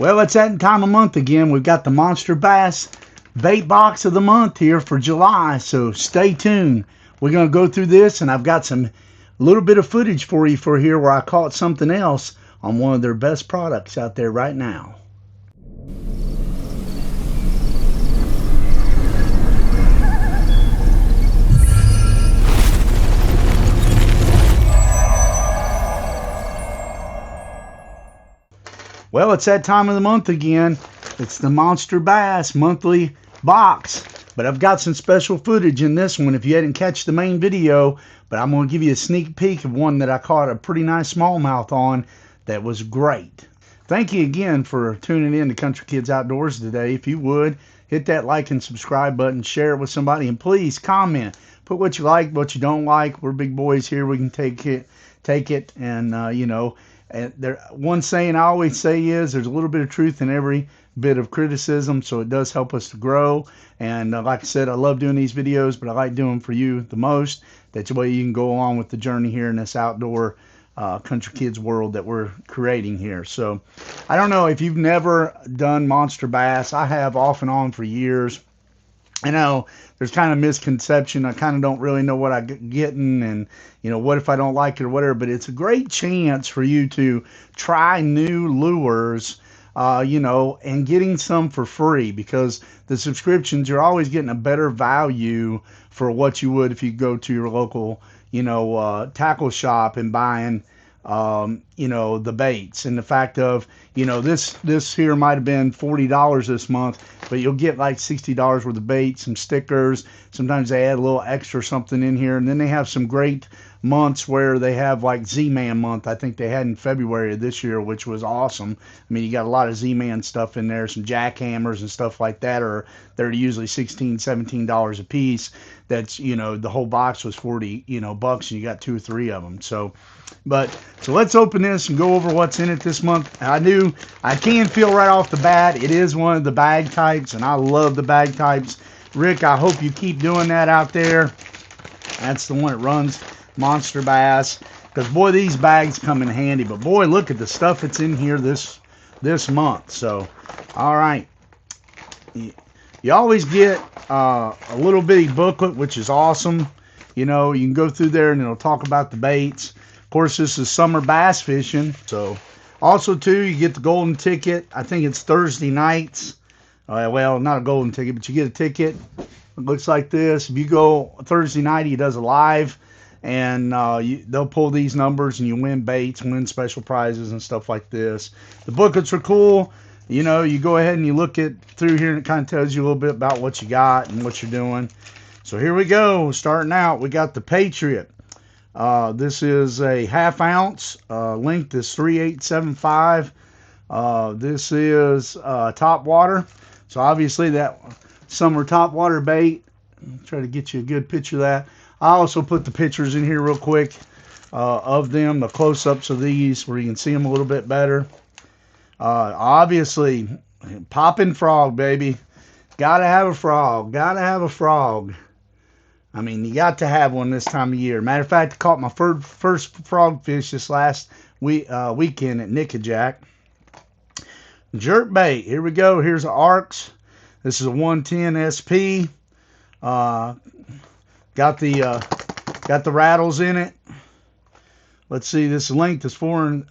Well, it's that time of month again. We've got the Monster Bass Bait Box of the month here for July, so stay tuned. We're going to go through this, and I've got some little bit of footage for you for here where I caught something else on one of their best products out there right now. Well, it's that time of the month again. It's the Monster Bass monthly box. But I've got some special footage in this one if you hadn't catch the main video. But I'm going to give you a sneak peek of one that I caught a pretty nice smallmouth on that was great. Thank you again for tuning in to Country Kids Outdoors today. If you would, hit that like and subscribe button, share it with somebody, and please comment. Put what you like, what you don't like. We're big boys here. We can take it, and you know. And one saying I always say is there's a little bit of truth in every bit of criticism, so it does help us to grow. And like I said, I love doing these videos, but I like doing them for you the most. That's the way you can go along with the journey here in this outdoor country kids world that we're creating here. So I don't know if you've never done monster bass. I have off and on for years. I know there's kind of misconception. I kind of don't really know what I'm getting, and you know, what if I don't like it or whatever. But it's a great chance for you to try new lures, you know, and getting some for free, because the subscriptions, you're always getting a better value for what you would if you go to your local, you know, tackle shop and buying, you know, the baits. And the fact of, you know, this here might have been $40 this month, but you'll get like $60 worth of bait, some stickers. Sometimes they add a little extra something in here. And then they have some great months where they have like Z-Man month. I think they had in February of this year, which was awesome. I mean, you got a lot of Z-Man stuff in there, some jackhammers and stuff like that, or they're usually $16, $17 a piece. That's, you know, the whole box was 40, you know, bucks, and you got 2 or 3 of them. So let's open this and go over what's in it this month. I can feel right off the bat, it is one of the bag types, and I love the bag types. Rick, I hope you keep doing that out there. That's the one that runs Monster Bass, because boy, these bags come in handy. But boy, look at the stuff that's in here this month. So all right, you always get a little bitty booklet, which is awesome. You know, you can go through there and it'll talk about the baits. Of course, this is summer bass fishing. So also too, you get the golden ticket. I think it's Thursday nights. Well, not a golden ticket, but you get a ticket. It looks like this. If you go Thursday night, he does a live, and they'll pull these numbers, and you win baits, win special prizes and stuff like this. The booklets are cool. You know, you go ahead and you look through here, and it kind of tells you a little bit about what you got and what you're doing. So here we go. Starting out, we got the Patriot. This is a 1/2 ounce. Length is 3/875. This is top water. So obviously that summer top water bait. I'll try to get you a good picture of that. I also put the pictures in here real quick of them, the close-ups of these, where you can see them a little bit better. Obviously, popping frog, baby. Gotta have a frog. Gotta have a frog. I mean, you got to have one this time of year. Matter of fact, I caught my first frog fish this last weekend at Nickajack. Jerk bait. Here we go. Here's the Arcs. This is a 110 SP. Got the rattles in it. Let's see. This length is 4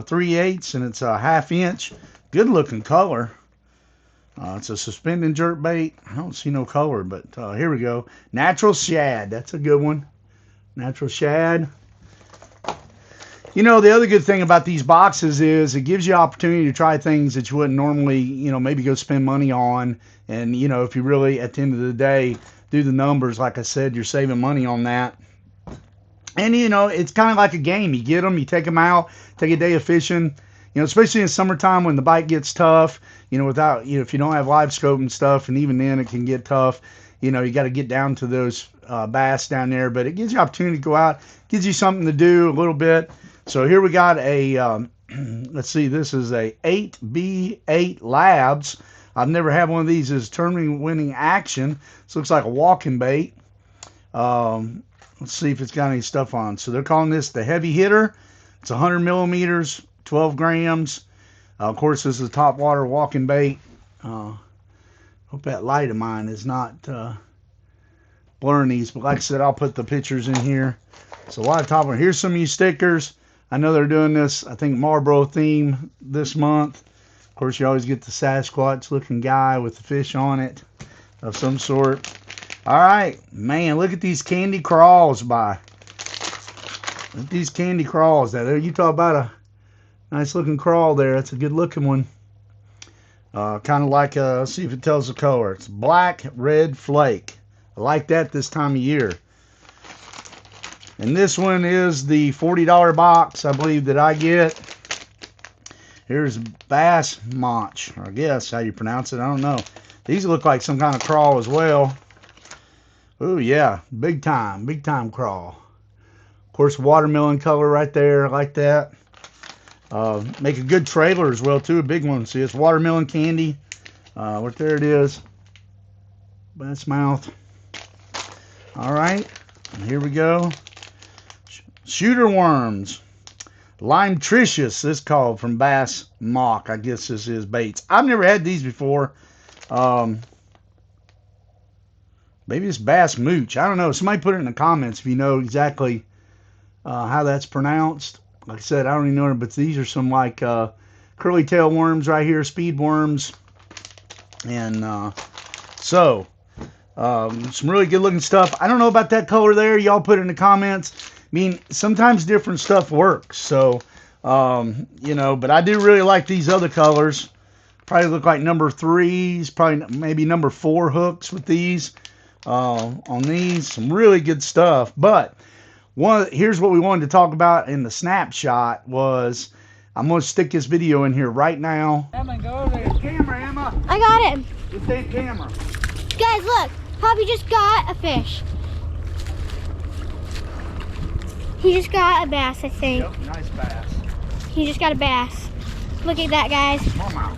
3/8, and it's a 1/2 inch. Good looking color. It's a suspended jerk bait. I don't see no color, but here we go. Natural shad. That's a good one. Natural shad. You know, the other good thing about these boxes is it gives you opportunity to try things that you wouldn't normally, you know, maybe go spend money on. And, you know, if you really, at the end of the day, do the numbers, like I said, you're saving money on that. And, you know, it's kind of like a game. You get them, you take them out, take a day of fishing. You know, especially in summertime when the bite gets tough, you know, without, you know, if you don't have live scope and stuff, and even then it can get tough. You know, you got to get down to those bass down there. But it gives you opportunity to go out, gives you something to do a little bit. So here we got a, let's see, this is a 8B8 Labs. I've never had one of these as tournament winning action. This looks like a walking bait. Let's see if it's got any stuff on. So they're calling this the heavy hitter. It's 100 millimeters, 12 grams. Of course, this is a top water walking bait. Hope that light of mine is not blurring these, but like I said, I'll put the pictures in here. So a lot of top water. Here's some of you stickers. I know they're doing this, I think, Marlboro theme this month. Of course, you always get the Sasquatch looking guy with the fish on it of some sort. All right, man, look at these candy crawls by. Look at these candy crawls. Now, you talk about a nice looking crawl there. That's a good looking one. Kind of like, let's see if it tells the color. It's black, red flake. I like that this time of year. And this one is the $40 box, I believe, that I get. Here's Bass Monch, I guess how you pronounce it. I don't know. These look like some kind of crawl as well. Oh yeah, big time crawl. Of course, watermelon color right there. I like that. Make a good trailer as well too. A big one. See, it's watermelon candy. Right there it is. Bass mouth. All right, here we go. Shooter worms. Limetricious, this called from Bass Mock. I guess this is baits. I've never had these before. Maybe it's Bass Mooch. I don't know. Somebody put it in the comments if you know exactly how that's pronounced. Like I said, I don't even know, but these are some like curly tail worms right here, speed worms. And some really good looking stuff. I don't know about that color there. Y'all put it in the comments. I mean, sometimes different stuff works. So, you know, but I do really like these other colors. Probably look like number 3s, probably maybe number 4 hooks with these on these. Some really good stuff. But here's what we wanted to talk about in the snapshot was, I'm going to stick this video in here right now. Emma, go over there. Camera, Emma. I got it. Just take camera. Guys, look. Poppy just got a fish. He just got a bass, I think. Yep, nice bass. He just got a bass. Look at that, guys. Come on.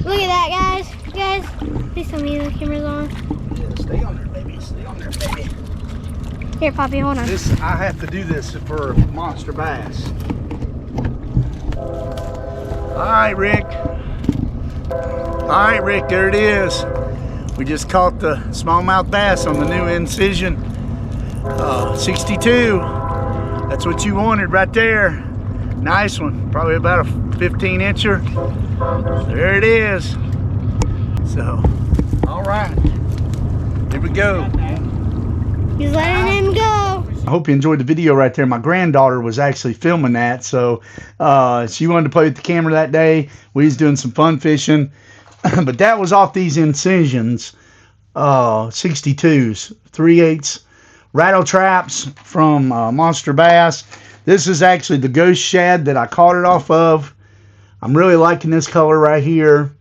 Look at that, guys. Guys, please tell me the camera's on. Yeah, stay on there, baby. Stay on there, baby. Here, Poppy, hold on. I have to do this for monster bass. All right, Rick. All right, Rick, there it is. We just caught the smallmouth bass on the new Incision 62. That's what you wanted right there. Nice one. Probably about a 15-incher. There it is. So, all right. Here we go. He's letting him go. I hope you enjoyed the video right there. My granddaughter was actually filming that. So, she wanted to play with the camera that day. We was doing some fun fishing. But that was off these Incisions. 62s. 3/8 rattle traps from Monster Bass. This is actually the ghost shad that I caught it off of. I'm really liking this color right here.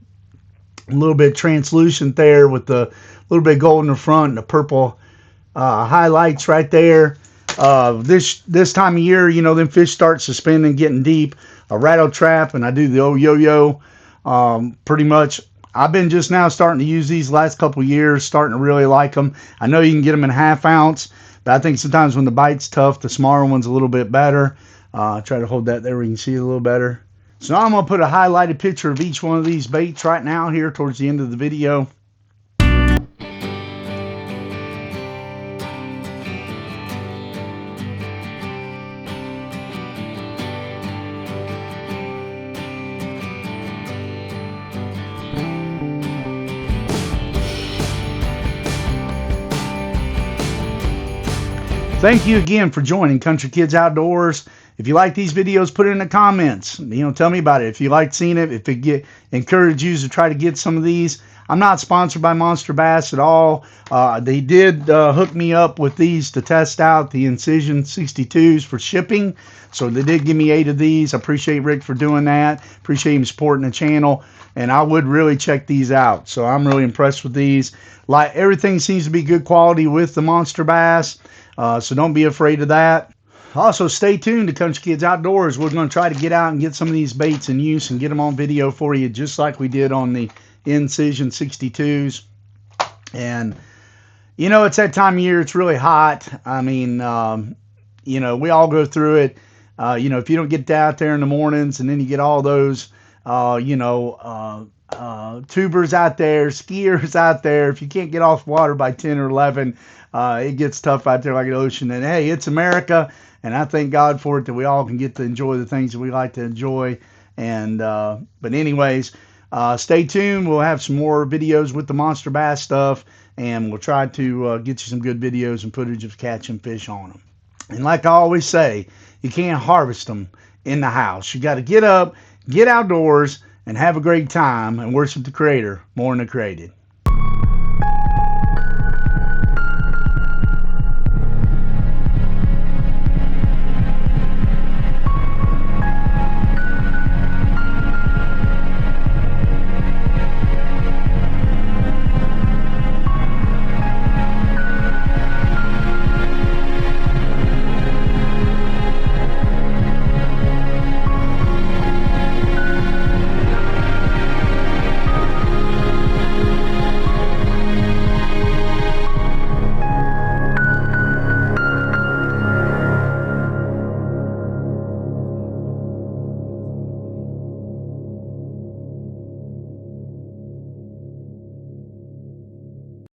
A little bit translucent there with the little bit gold in the front and the purple highlights right there. This time of year, you know, them fish start suspending, getting deep. A rattle trap, and I do the old yo-yo. Pretty much, I've been just now starting to use these last couple years, starting to really like them. I know you can get them in 1/2 ounce, but I think sometimes when the bite's tough, the smaller one's a little bit better. Try to hold that there where you can see it a little better. So now I'm going to put a highlighted picture of each one of these baits right now here towards the end of the video. Thank you again for joining Country Kids Outdoors. If you like these videos, put it in the comments. You know, tell me about it. If you liked seeing it, if it encourage you to try to get some of these. I'm not sponsored by Monster Bass at all. They did hook me up with these to test out the Incision 62s for shipping. So they did give me 8 of these. I appreciate Rick for doing that. Appreciate him supporting the channel. And I would really check these out. So I'm really impressed with these. Like, everything seems to be good quality with the Monster Bass. So don't be afraid of that. Also, stay tuned to Country Kids Outdoors. We're going to try to get out and get some of these baits in use and get them on video for you, just like we did on the Incision 62s. And, you know, it's that time of year. It's really hot. I mean, you know, we all go through it. You know, if you don't get out there in the mornings and then you get all those tubers out there, skiers out there. If you can't get off water by 10 or 11, it gets tough out there like an ocean. And hey, it's America, and I thank God for it that we all can get to enjoy the things that we like to enjoy. And but anyways, stay tuned. We'll have some more videos with the monster bass stuff, and we'll try to get you some good videos and footage of catching fish on them. And like I always say, you can't harvest them in the house. You got to get up, get outdoors, and have a great time and worship the Creator more than the created.